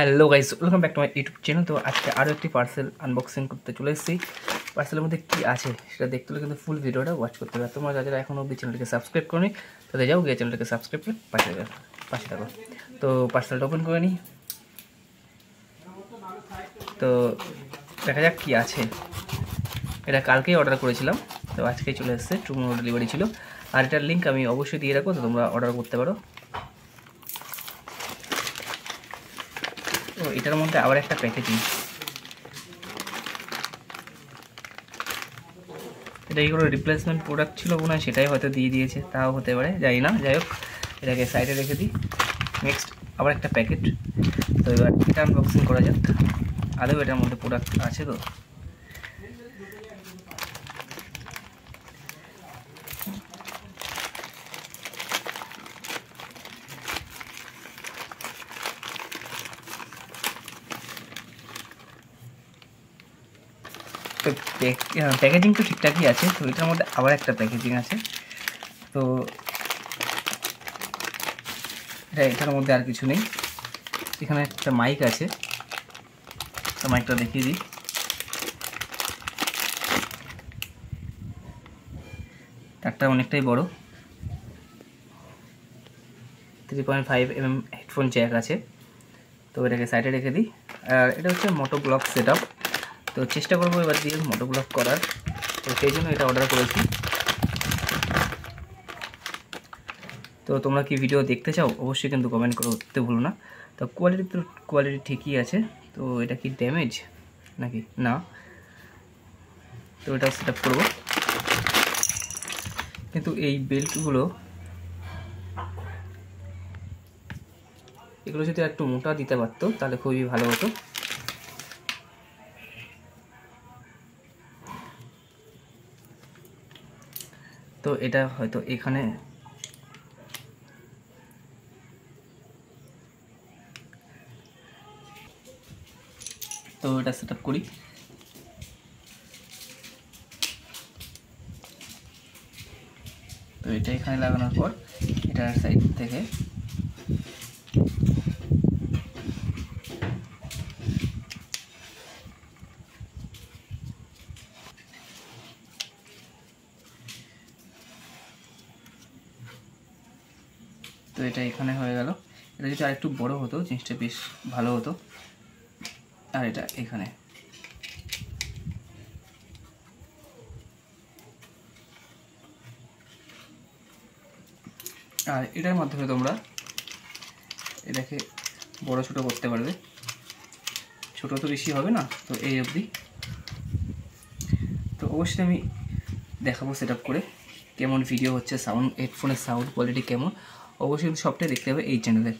Hello guys, welcome back to my YouTube channel. তো আজকে আরও একটি পার্সেল আনবক্সিং করতে চলে এসেছি। পার্সেলের মধ্যে কী আছে সেটা দেখতে হলে কিন্তু ফুল ভিডিওটা ওয়াচ করতে হবে। তোমরা যারা এখনও অবধি চ্যানেলটিকে সাবস্ক্রাইব করোনি তাদের যাও গিয়ে চ্যানেলটিকে সাবস্ক্রাইব করে পাশে থাকো। তো পার্সেলটা ওপেন করে নিই। তো দেখা যাক কী আছে। এটা কালকেই অর্ডার করেছিলাম, তো আজকেই চলে এসেছে। টুমরো ডেলিভারি ছিল। আর এটার লিঙ্ক আমি অবশ্যই দিয়ে রাখবো, তো তোমরা অর্ডার করতে পারো। তো এটার মধ্যে আবার একটা প্যাকেজিং, এটা এই কোনো রিপ্লেসমেন্ট প্রোডাক্ট ছিল মনে হয়, সেটাই হয়তো দিয়ে দিয়েছে, তাও হতে পারে, জানি না। যাই হোক, এটাকে সাইডে রেখে দিই। নেক্সট আবার একটা প্যাকেট। তো এবার এটা আনবক্সিং করা যাক। আদৌ এটার মধ্যে প্রোডাক্ট আছে তো। তো প্যাকেজিং তো ঠিকঠাকই আছে। তো এটার মধ্যে আবার একটা প্যাকেজিং আছে। তো এটার মধ্যে আর কিছু নেই। এখানে একটা মাইক আছে, তো মাইকটা দেখিয়ে দিই। তারটা অনেকটাই বড়, 3.5 mm হেডফোন জ্যাক আছে। তো এটাকে সাইডে রেখে দিই। আর এটা হচ্ছে মোটো ব্লগ সেট আপ। তো চেষ্টা করবো এবার দিয়ে মোটো ব্লগ করার, তো সেই জন্য এটা অর্ডার করেছি। তো তোমরা কি ভিডিও দেখতে চাও অবশ্যই কিন্তু কমেন্ট করতে ভুলো না। তো কোয়ালিটি ঠিকই আছে। তো এটা কি ড্যামেজ নাকি না, তো এটা সেট আপ করবো। কিন্তু এই বেল্টগুলো এগুলো যদি একটু মোটা দিতে পারতো তাহলে খুবই ভালো হতো। তো এটা হয়তো এখানে তো এটা সেট আপ করি। তো এটা এখানে লাগানোর পর এটার সাইড থেকে তো এটা এখানে হয়ে গেল। এটা যদি আরেকটু বড় হতো জিনিসটা বেশ ভালো হতো। আর এটা এখানে, আর এটার মাধ্যমে তোমরা এটাকে বড় ছোট করতে পারবে। ছোট তো বেশি হবে না, তো এই অবধি। তো অবশ্যই আমি দেখাবো সেট আপ করে কেমন ভিডিও হচ্ছে, সাউন্ড, হেডফোনের সাউন্ড কোয়ালিটি কেমন, অবশ্যই কিন্তু সবটাই দেখতে হবে এই চ্যানেলে।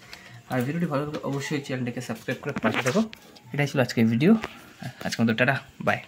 আর ভিডিওটি ভালো লাগলে অবশ্যই চ্যানেলটাকে সাবস্ক্রাইব করে পাশে থাকো। এটাই ছিল আজকের ভিডিও। আজকের মতো টাটা, বাই।